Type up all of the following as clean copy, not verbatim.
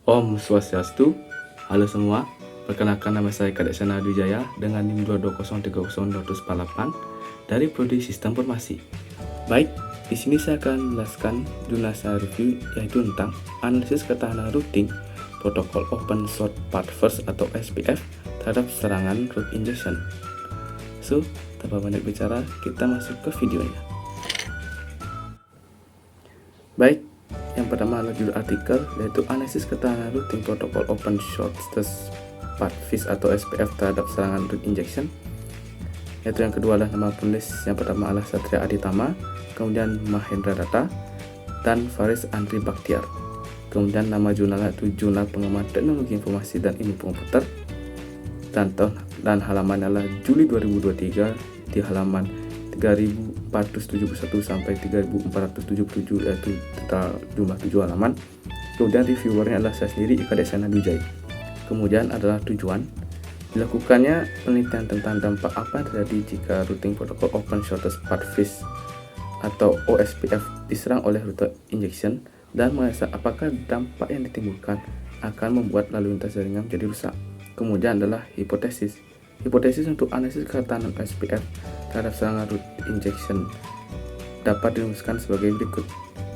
Om Swastiastu, halo semua. Perkenalkan nama saya Kadek Sena Wijaya dengan NIM 2203028 dari Prodi Sistem Informasi. Baik, di sini saya akan menjelaskan jurnal saya review yaitu tentang analisis ketahanan routing protokol Open Short Path First atau SPF terhadap serangan root injection. So, tanpa banyak bicara, kita masuk ke videonya. Baik, yang pertama adalah judul artikel yaitu analisis ketahanan routing protokol Open Shortest Path First atau SPF terhadap serangan root injection. Yaitu yang kedua adalah nama penulis, yang pertama adalah Satria Aditama, kemudian Mahendra Datta, dan Faris Andri Bakhtiar. Kemudian nama jurnal itu Jurnal Pengembangan Teknologi Informasi dan Ilmu Komputer, dan halaman adalah Juli 2023 di halaman 3471 sampai 3477, yaitu total jumlah 7 halaman. Kemudian reviewernya adalah saya sendiri, Kadek Sena Wijaya. Kemudian adalah tujuan dilakukannya penelitian tentang dampak apa yang terjadi jika routing protokol Open Shortest Path First atau OSPF diserang oleh root injection, dan menganalisa apakah dampak yang ditimbulkan akan membuat lalu lintas jaringan menjadi rusak. Kemudian adalah hipotesis untuk analisis ketahanan OSPF terhadap serangan root injection dapat dirumuskan sebagai berikut.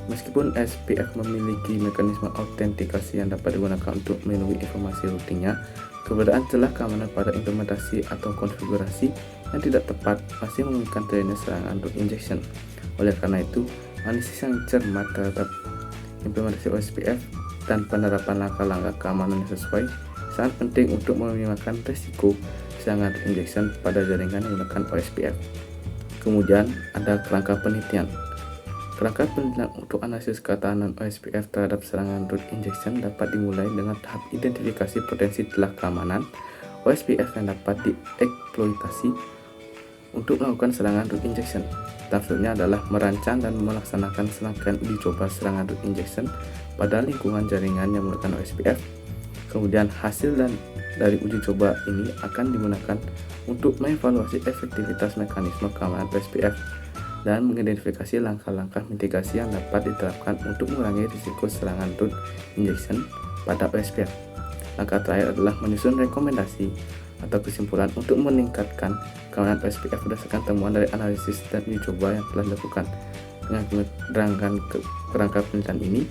Meskipun SPF memiliki mekanisme autentikasi yang dapat digunakan untuk melindungi informasi routingnya, keberadaan celah keamanan pada implementasi atau konfigurasi yang tidak tepat masih memungkinkan terjadinya serangan root injection. Oleh karena itu, analisis yang cermat terhadap implementasi OSPF dan penerapan langkah-langkah keamanan yang sesuai sangat penting untuk meminimalkan risiko serangan root injection pada jaringan yang menggunakan OSPF. Kemudian ada kerangka penelitian. Kerangka penelitian untuk analisis ketahanan OSPF terhadap serangan root injection dapat dimulai dengan tahap identifikasi potensi celah keamanan OSPF yang dapat dieksploitasi untuk melakukan serangan root injection. Maksudnya adalah merancang dan melaksanakan serangkaian uji coba serangan root injection pada lingkungan jaringan yang menggunakan OSPF. Kemudian hasil dari uji coba ini akan digunakan untuk mengevaluasi efektivitas mekanisme keamanan OSPF dan mengidentifikasi langkah-langkah mitigasi yang dapat diterapkan untuk mengurangi risiko serangan root injection pada OSPF. Langkah terakhir adalah menyusun rekomendasi atau kesimpulan untuk meningkatkan keamanan OSPF berdasarkan temuan dari analisis dan uji coba yang telah dilakukan. Dengan menerangkan kerangka penelitian ini,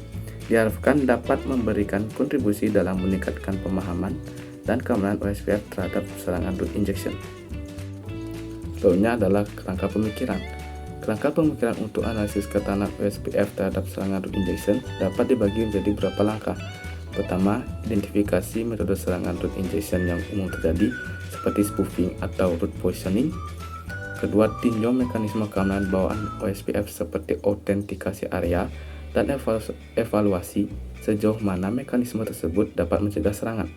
diharapkan dapat memberikan kontribusi dalam meningkatkan pemahaman dan keamanan OSPF terhadap serangan root injection. Selanjutnya adalah kerangka pemikiran. Kerangka pemikiran untuk analisis ketahanan OSPF terhadap serangan root injection dapat dibagi menjadi beberapa langkah. Pertama, identifikasi metode serangan root injection yang umum terjadi seperti spoofing atau root poisoning. Kedua, tinjau mekanisme keamanan bawaan OSPF seperti autentikasi area dan evaluasi sejauh mana mekanisme tersebut dapat mencegah serangan.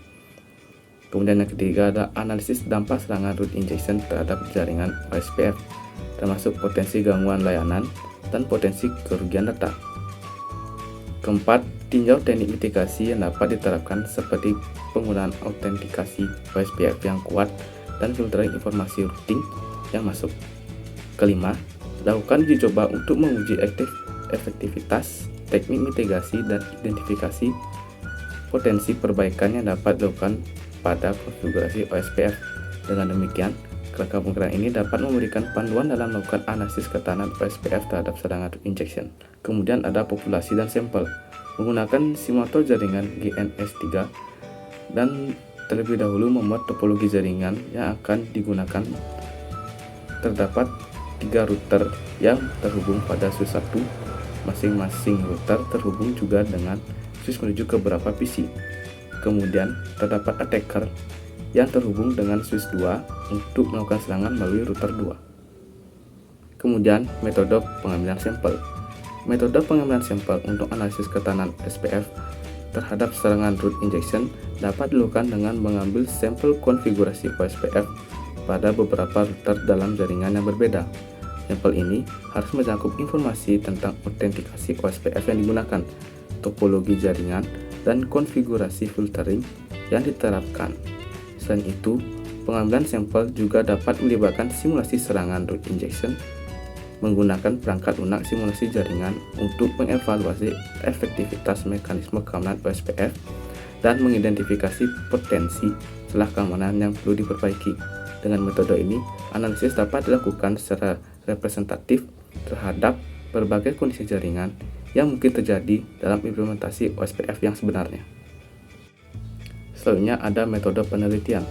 Kemudian yang ketiga ada analisis dampak serangan root injection terhadap jaringan OSPF, termasuk potensi gangguan layanan dan potensi kerugian data. Keempat, tinjau teknik mitigasi yang dapat diterapkan seperti penggunaan autentikasi OSPF yang kuat dan filtering informasi routing yang masuk. Kelima, lakukan uji coba untuk menguji efektivitas teknik mitigasi dan identifikasi potensi perbaikan yang dapat dilakukan pada konfigurasi OSPF. Dengan demikian, kerangka pemikiran ini dapat memberikan panduan dalam melakukan analisis ketahanan OSPF terhadap serangan root injection. Kemudian ada populasi dan sampel. Menggunakan simulator jaringan GNS3 dan terlebih dahulu membuat topologi jaringan yang akan digunakan. Terdapat 3 router yang terhubung pada switch 1. Masing-masing router terhubung juga dengan switch menuju ke beberapa PC. Kemudian terdapat attacker yang terhubung dengan switch 2 untuk melakukan serangan melalui router 2. Kemudian metode pengambilan sampel. Metode pengambilan sampel untuk analisis ketahanan SPF terhadap serangan root injection dapat dilakukan dengan mengambil sampel konfigurasi OSPF pada beberapa router dalam jaringan yang berbeda. Sampel ini harus mencakup informasi tentang autentikasi OSPF yang digunakan, topologi jaringan, dan konfigurasi filtering yang diterapkan. Selain itu, pengambilan sampel juga dapat melibatkan simulasi serangan root injection menggunakan perangkat lunak simulasi jaringan untuk mengevaluasi efektivitas mekanisme keamanan OSPF dan mengidentifikasi potensi celah keamanan yang perlu diperbaiki. Dengan metode ini, analisis dapat dilakukan secara representatif terhadap berbagai kondisi jaringan yang mungkin terjadi dalam implementasi OSPF yang sebenarnya. Selanjutnya ada metode penelitian.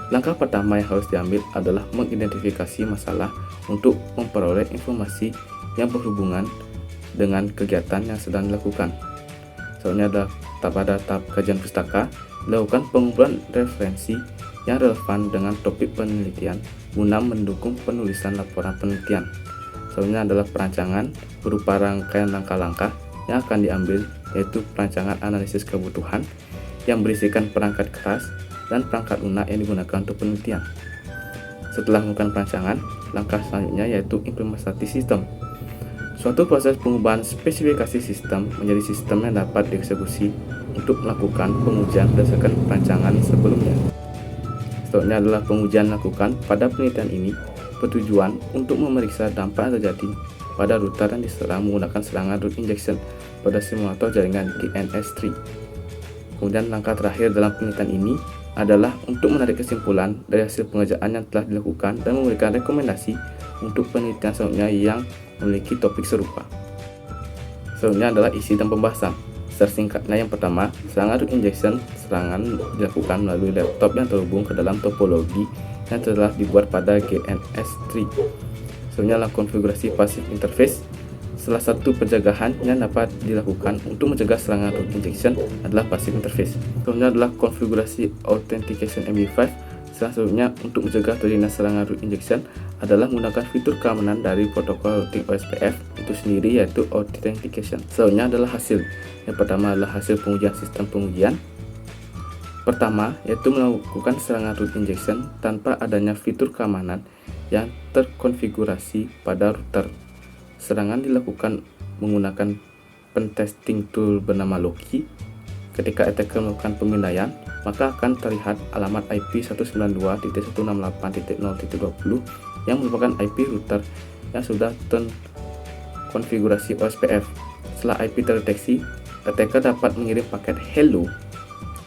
Langkah pertama yang harus diambil adalah mengidentifikasi masalah untuk memperoleh informasi yang berhubungan dengan kegiatan yang sedang dilakukan. Selanjutnya adalah pada tahap kajian pustaka, dilakukan pengumpulan referensi yang relevan dengan topik penelitian guna mendukung penulisan laporan penelitian. Selanjutnya adalah perancangan berupa rangkaian langkah-langkah yang akan diambil, yaitu perancangan analisis kebutuhan yang berisikan perangkat keras dan perangkat lunak yang digunakan untuk penelitian. Setelah melakukan perancangan, langkah selanjutnya yaitu implementasi sistem. Suatu proses pengubahan spesifikasi sistem menjadi sistem yang dapat dieksekusi untuk melakukan pengujian berdasarkan perancangan sebelumnya. Selanjutnya adalah pengujian dilakukan pada penelitian ini bertujuan untuk memeriksa dampak yang terjadi pada router yang diserang menggunakan serangan root injection pada simulator jaringan DNS3. Kemudian langkah terakhir dalam penelitian ini adalah untuk menarik kesimpulan dari hasil pengerjaan yang telah dilakukan dan memberikan rekomendasi untuk penelitian selanjutnya yang memiliki topik serupa. Selanjutnya adalah isi dan pembahasan. Secara singkatnya, yang pertama, serangan root injection serangan dilakukan melalui laptop yang terhubung ke dalam topologi yang telah dibuat pada GNS3. Selanjutnya adalah konfigurasi passive interface. Salah satu pencegahan yang dapat dilakukan untuk mencegah serangan root injection adalah passive interface. Selanjutnya adalah konfigurasi authentication MD5. Selanjutnya untuk mencegah terjadinya serangan root injection adalah menggunakan fitur keamanan dari protokol routing OSPF itu sendiri, yaitu authentication. Selanjutnya adalah hasil. Yang pertama adalah hasil pengujian sistem pengujian. Pertama, yaitu melakukan serangan root injection tanpa adanya fitur keamanan yang terkonfigurasi pada router. Serangan dilakukan menggunakan pentesting tool bernama Loki. Ketika attacker melakukan pemindaian, maka akan terlihat alamat IP 192.168.0.20 yang merupakan IP router yang sudah terkonfigurasi OSPF. Setelah IP terdeteksi, attacker dapat mengirim paket hello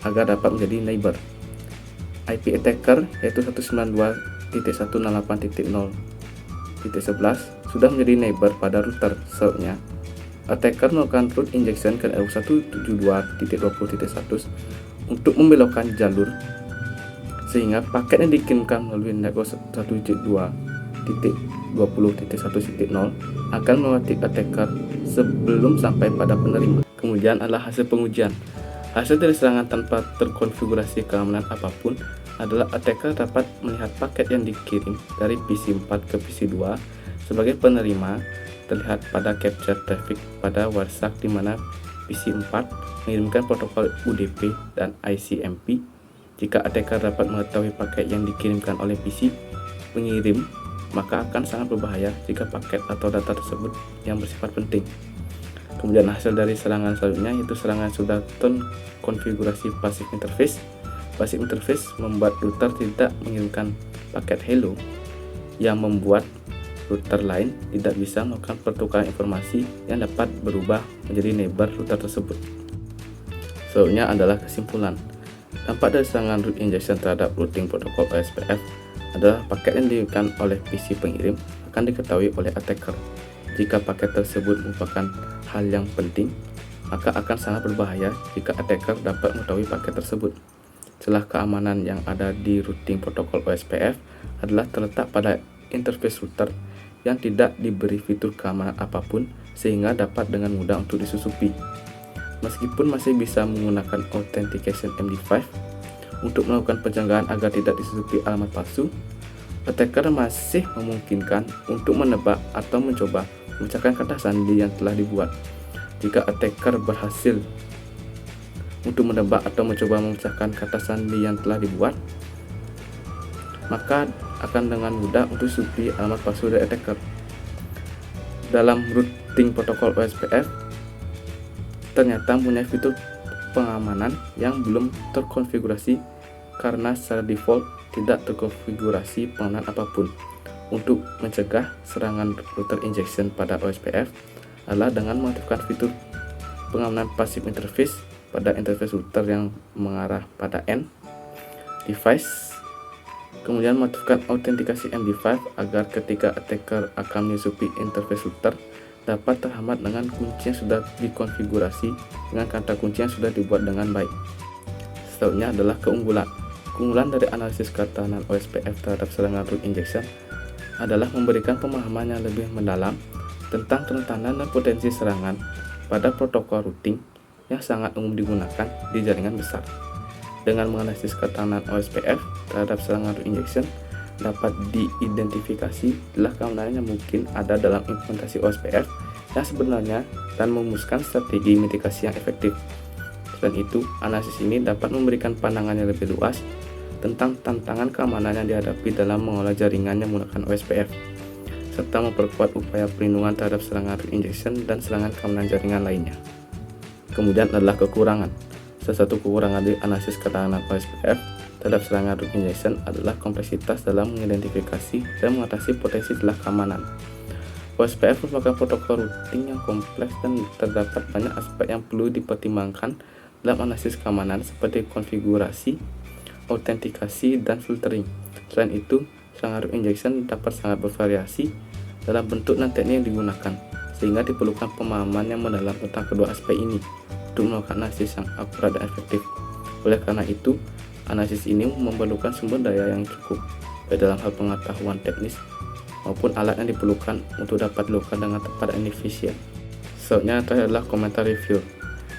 agar dapat menjadi neighbor. IP attacker yaitu 192.168.0.11 sudah menjadi neighbor pada router. Selanjutnya, attacker melakukan root injection ke network 172.20.1 untuk membelokkan jalur sehingga paket yang dikirimkan melalui network 172.20.1.0 akan melewati attacker sebelum sampai pada penerima. Kemudian adalah hasil pengujian. Hasil dari serangan tanpa terkonfigurasi keamanan apapun adalah attacker dapat melihat paket yang dikirim dari PC 4 ke PC 2 sebagai penerima terlihat pada capture traffic pada WireShark, di mana PC 4 mengirimkan protokol UDP dan ICMP. Jika attacker dapat mengetahui paket yang dikirimkan oleh PC pengirim, maka akan sangat berbahaya jika paket atau data tersebut yang bersifat penting. Kemudian hasil dari serangan selanjutnya yaitu serangan sudah terkonfigurasi passive interface. Passive interface membuat router tidak mengirimkan paket hello yang membuat router lain tidak bisa melakukan pertukaran informasi yang dapat berubah menjadi neighbor router tersebut. Selanjutnya adalah kesimpulan. Dampak dari serangan root injection terhadap routing protokol OSPF adalah paket yang dikirimkan oleh PC pengirim akan diketahui oleh attacker. Jika paket tersebut merupakan hal yang penting, maka akan sangat berbahaya jika attacker dapat mengetahui paket tersebut. Celah keamanan yang ada di routing protokol OSPF adalah terletak pada interface router yang tidak diberi fitur keamanan apapun sehingga dapat dengan mudah untuk disusupi. Meskipun masih bisa menggunakan authentication MD5 untuk melakukan pencegahan agar tidak disusupi alamat palsu, attacker masih memungkinkan untuk menebak atau mencoba memecahkan kata sandi yang telah dibuat. Jika attacker berhasil untuk menebak atau mencoba memecahkan kata sandi yang telah dibuat, maka akan dengan mudah untuk disusupi alamat palsu dari attacker. Dalam routing protokol OSPF ternyata mempunyai fitur pengamanan yang belum terkonfigurasi karena secara default tidak terkonfigurasi pengamanan apapun. Untuk mencegah serangan router injection pada OSPF adalah dengan mengaktifkan fitur pengamanan passive interface pada interface router yang mengarah pada N device. Kemudian mengaktifkan autentikasi MD5 agar ketika attacker akan menyusupi interface router dapat terhambat dengan kunci yang sudah dikonfigurasi dengan kata kunci yang sudah dibuat dengan baik. Selanjutnya adalah keunggulan. Keunggulan dari analisis ketahanan OSPF terhadap serangan root injection adalah memberikan pemahaman yang lebih mendalam tentang kerentanan dan potensi serangan pada protokol routing yang sangat umum digunakan di jaringan besar. Dengan menganalisis ketahanan OSPF terhadap serangan root injection, dapat diidentifikasi celah keamanan yang mungkin ada dalam implementasi OSPF yang sebenarnya dan merumuskan strategi mitigasi yang efektif. Selain itu, analisis ini dapat memberikan pandangan yang lebih luas tentang tantangan keamanan yang dihadapi dalam mengolah jaringan yang menggunakan OSPF, serta memperkuat upaya perlindungan terhadap serangan root injection dan serangan keamanan jaringan lainnya. Kemudian adalah kekurangan. Salah satu kekurangan dari analisis ketahanan OSPF terhadap serangan root injection adalah kompleksitas dalam mengidentifikasi dan mengatasi potensi celah keamanan. OSPF merupakan protokol routing yang kompleks dan terdapat banyak aspek yang perlu dipertimbangkan dalam analisis keamanan seperti konfigurasi, autentikasi, dan filtering. Selain itu, serangan root injection dapat sangat bervariasi dalam bentuk dan teknik yang digunakan, sehingga diperlukan pemahaman yang mendalam tentang kedua aspek ini untuk melakukan analisis yang akurat dan efektif. Oleh karena itu, analisis ini memerlukan sumber daya yang cukup, baik dalam hal pengetahuan teknis maupun alat yang diperlukan untuk dapat dilakukan dengan tepat dan efisien. Selanjutnya adalah komentar review.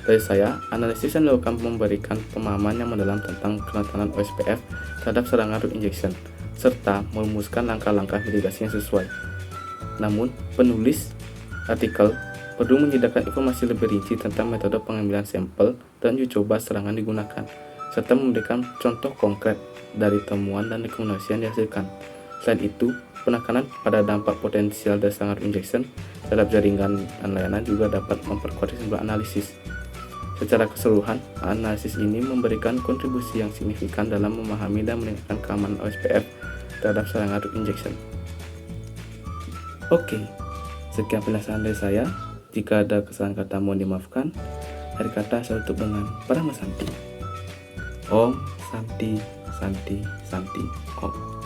Dari saya, analisis yang dilakukan memberikan pemahaman yang mendalam tentang kerentanan OSPF terhadap serangan root injection, serta merumuskan langkah-langkah mitigasi yang sesuai. Namun, penulis artikel perlu menyediakan informasi lebih rinci tentang metode pengambilan sampel dan uji coba serangan digunakan, serta memberikan contoh konkret dari temuan dan rekomendasi yang dihasilkan. Selain itu, penekanan pada dampak potensial dari serangan root injection terhadap jaringan dan layanan juga dapat memperkuat kesimpulan analisis. Secara keseluruhan, analisis ini memberikan kontribusi yang signifikan dalam memahami dan meningkatkan keamanan OSPF terhadap serangan root injection. Oke, sekian penjelasan dari saya. Jika ada kesalahan kata mohon dimaafkan. Akhir kata saya tutup dengan Parama Santi. Om Santi Santi Santi Om.